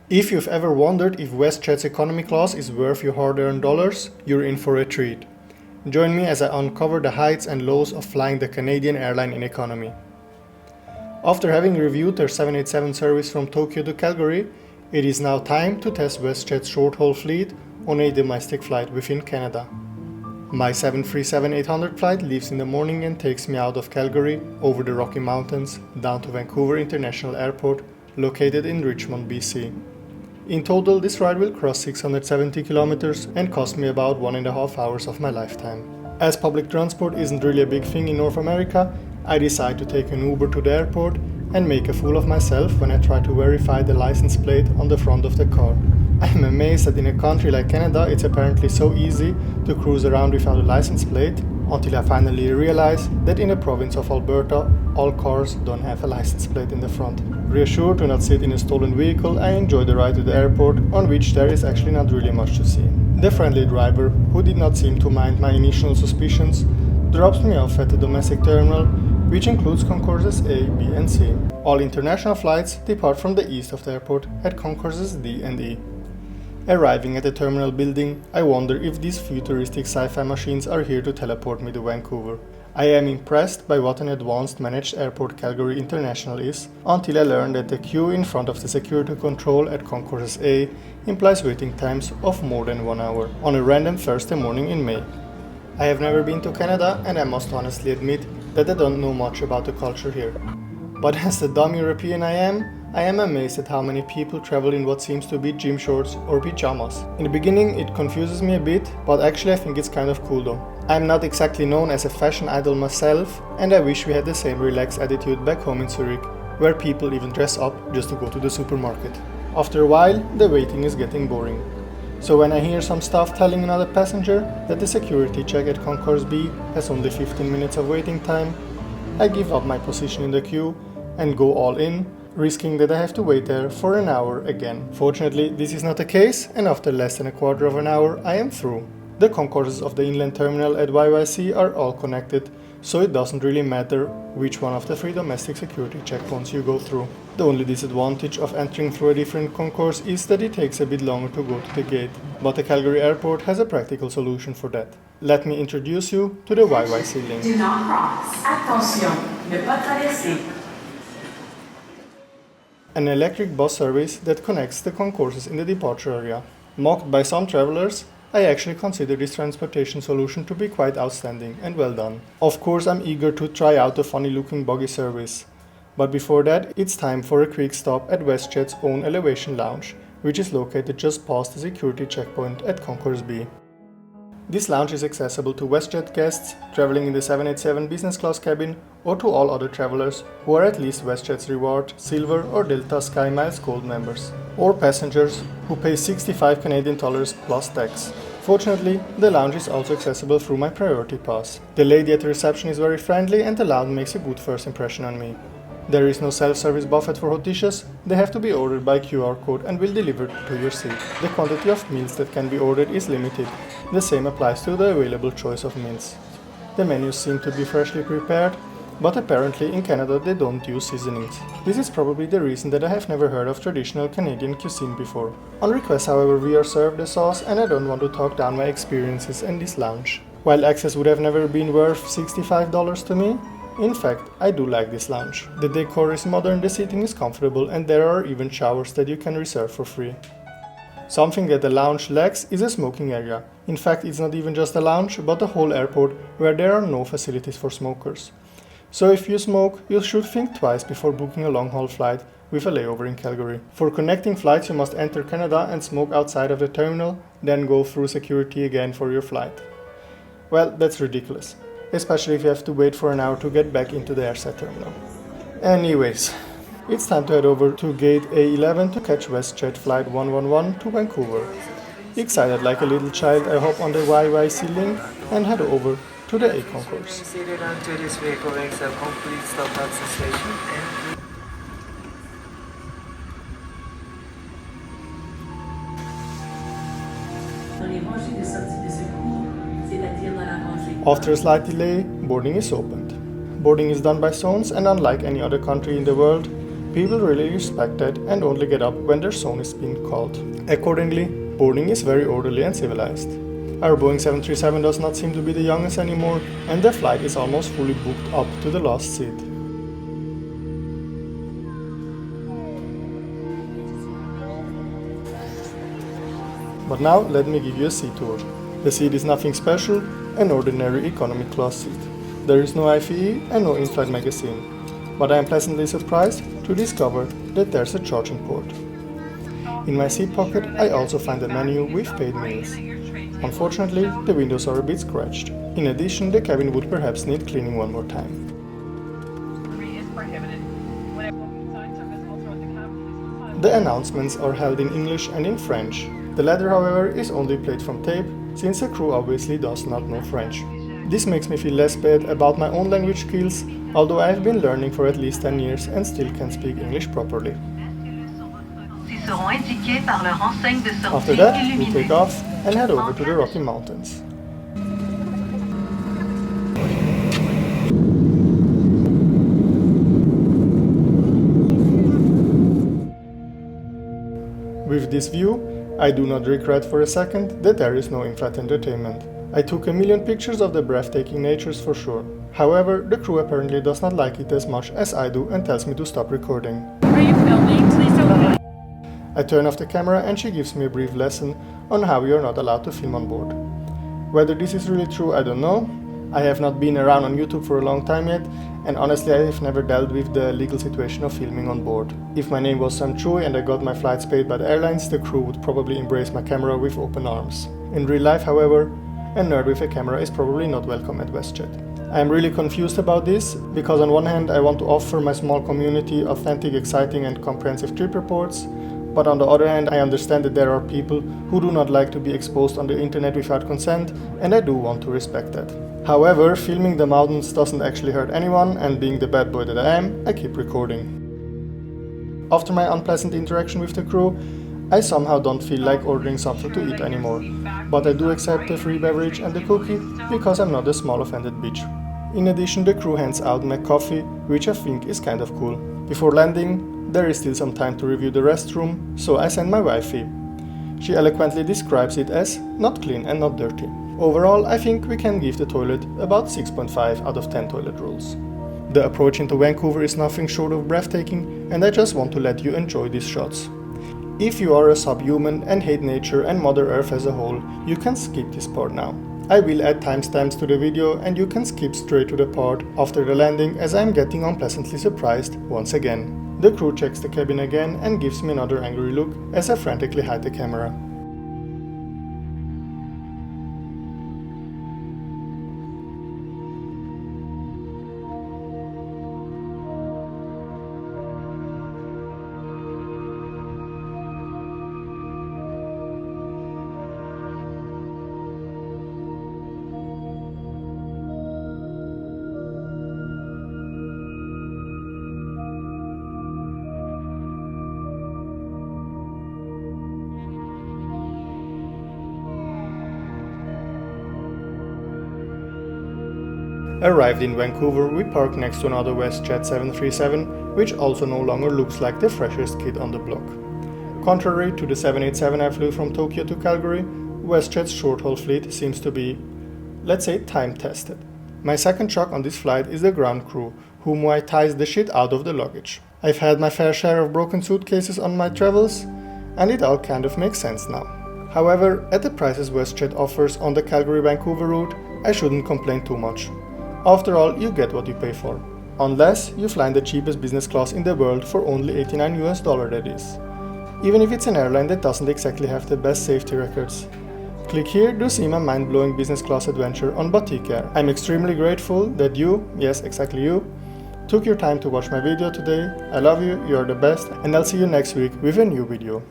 If you've ever wondered if WestJet's economy class is worth your hard-earned dollars, you're in for a treat. Join me as I uncover the heights and lows of flying the Canadian airline in economy. After having reviewed their 787 service from Tokyo to Calgary, it is now time to test WestJet's short-haul fleet on a domestic flight within Canada. My 737-800 flight leaves in the morning and takes me out of Calgary, over the Rocky Mountains, down to Vancouver International Airport, located in Richmond, BC. In total, this ride will cross 670 kilometers and cost me about 1.5 hours of my lifetime. As public transport isn't really a big thing in North America, I decide to take an Uber to the airport and make a fool of myself when I try to verify the license plate on the front of the car. I am amazed that in a country like Canada it's apparently so easy to cruise around without a license plate, until I finally realize that in the province of Alberta, all cars don't have a license plate in the front. Reassured to not sit in a stolen vehicle, I enjoy the ride to the airport, on which there is actually not really much to see. The friendly driver, who did not seem to mind my initial suspicions, drops me off at the domestic terminal, which includes concourses A, B and C. All international flights depart from the east of the airport at concourses D and E. Arriving at the terminal building, I wonder if these futuristic sci-fi machines are here to teleport me to Vancouver. I am impressed by what an advanced managed airport Calgary International is, until I learn that the queue in front of the security control at concourses A implies waiting times of more than 1 hour, on a random Thursday morning in May. I have never been to Canada, and I must honestly admit that I don't know much about the culture here. But as the dumb European I am amazed at how many people travel in what seems to be gym shorts or pajamas. In the beginning it confuses me a bit, but actually I think it's kind of cool though. I'm not exactly known as a fashion idol myself, and I wish we had the same relaxed attitude back home in Zurich, where people even dress up just to go to the supermarket. After a while, the waiting is getting boring. So when I hear some staff telling another passenger that the security check at Concourse B has only 15 minutes of waiting time, I give up my position in the queue and go all in, risking that I have to wait there for an hour again. Fortunately, this is not the case, and after less than a quarter of an hour, I am through. The concourses of the inland terminal at YYC are all connected, so it doesn't really matter which one of the 3 domestic security checkpoints you go through. The only disadvantage of entering through a different concourse is that it takes a bit longer to go to the gate, but the Calgary airport has a practical solution for that. Let me introduce you to the YYC link. Do not cross. Attention, ne pas traverser. An electric bus service that connects the concourses in the departure area. Mocked by some travelers, I actually consider this transportation solution to be quite outstanding and well done. Of course, I'm eager to try out the funny looking buggy service. But before that, it's time for a quick stop at WestJet's own Elevation Lounge, which is located just past the security checkpoint at Concourse B. This lounge is accessible to WestJet guests traveling in the 787 business class cabin, or to all other travelers who are at least WestJet's Reward, Silver or Delta SkyMiles Gold members, or passengers who pay 65 Canadian dollars plus tax. Fortunately, the lounge is also accessible through my Priority Pass. The lady at the reception is very friendly, and the lounge makes a good first impression on me. There is no self-service buffet for hot dishes, they have to be ordered by QR code and will deliver to your seat. The quantity of meals that can be ordered is limited. The same applies to the available choice of meals. The menus seem to be freshly prepared, but apparently in Canada they don't use seasonings. This is probably the reason that I have never heard of traditional Canadian cuisine before. On request, however, we are served the sauce, and I don't want to talk down my experiences in this lounge. While access would have never been worth $65 to me, in fact, I do like this lounge. The decor is modern, the seating is comfortable, and there are even showers that you can reserve for free. Something that the lounge lacks is a smoking area. In fact, it's not even just a lounge, but a whole airport where there are no facilities for smokers. So if you smoke, you should think twice before booking a long-haul flight with a layover in Calgary. For connecting flights, you must enter Canada and smoke outside of the terminal, then go through security again for your flight. Well, that's ridiculous, especially if you have to wait for an hour to get back into the airside terminal. Anyways, it's time to head over to gate A11 to catch WestJet flight 111 to Vancouver. Excited like a little child, I hop on the YYC link and head over to the A concourse. Proceeded onto this vehicle makes a complete stop at the station. After a slight delay, boarding is opened. Boarding is done by zones, and unlike any other country in the world, People really respect that and only get up when their zone is being called. Accordingly, boarding is very orderly and civilized. Our Boeing 737 does not seem to be the youngest anymore, and the flight is almost fully booked up to the last seat. But now let me give you a seat tour. The seat is nothing special, an ordinary economy class seat. There is no IFE and no Inflight magazine, but I am pleasantly surprised to discover that there's a charging port. In my seat pocket I also find a menu with paid meals. Unfortunately, the windows are a bit scratched. In addition, the cabin would perhaps need cleaning one more time. The announcements are held in English and in French. The latter, however, is only played from tape, since the crew obviously does not know French. This makes me feel less bad about my own language skills, although I have been learning for at least 10 years and still can't speak English properly. After that, we take off and head over to the Rocky Mountains. With this view, I do not regret for a second that there is no in-flight entertainment. I took a million pictures of the breathtaking natures for sure. However, the crew apparently does not like it as much as I do and tells me to stop recording. Are you filming? Please don't. I turn off the camera and she gives me a brief lesson on how we are not allowed to film on board. Whether this is really true, I don't know. I have not been around on YouTube for a long time yet, and honestly I have never dealt with the legal situation of filming on board. If my name was Sam Choi and I got my flights paid by the airlines, the crew would probably embrace my camera with open arms. In real life, however, a nerd with a camera is probably not welcome at WestJet. I am really confused about this, because on one hand I want to offer my small community authentic, exciting and comprehensive trip reports, but on the other hand I understand that there are people who do not like to be exposed on the internet without consent, and I do want to respect that. However, filming the mountains doesn't actually hurt anyone, and being the bad boy that I am, I keep recording. After my unpleasant interaction with the crew, I somehow don't feel like ordering something to eat anymore, but I do accept the free beverage and the cookie because I'm not a small offended bitch. In addition, the crew hands out my coffee, which I think is kind of cool. Before landing, there is still some time to review the restroom, so I send my wifey. She eloquently describes it as not clean and not dirty. Overall, I think we can give the toilet about 6.5 out of 10 toilet rolls. The approach into Vancouver is nothing short of breathtaking, and I just want to let you enjoy these shots. If you are a subhuman and hate nature and Mother Earth as a whole, you can skip this part now. I will add timestamps to the video and you can skip straight to the part after the landing, as I am getting unpleasantly surprised once again. The crew checks the cabin again and gives me another angry look as I frantically hide the camera. Arrived in Vancouver, we parked next to another WestJet 737, which also no longer looks like the freshest kid on the block. Contrary to the 787 I flew from Tokyo to Calgary, WestJet's short-haul fleet seems to be, let's say, time-tested. My second shock on this flight is the ground crew, who Muay Thais the shit out of the luggage. I've had my fair share of broken suitcases on my travels, and it all kind of makes sense now. However, at the prices WestJet offers on the Calgary-Vancouver route, I shouldn't complain too much. After all, you get what you pay for. Unless you fly in the cheapest business class in the world for only $89 that is. Even if it's an airline that doesn't exactly have the best safety records. Click here to see my mind-blowing business class adventure on Boutique Air. I'm extremely grateful that you, yes exactly you, took your time to watch my video today. I love you, you're the best, and I'll see you next week with a new video.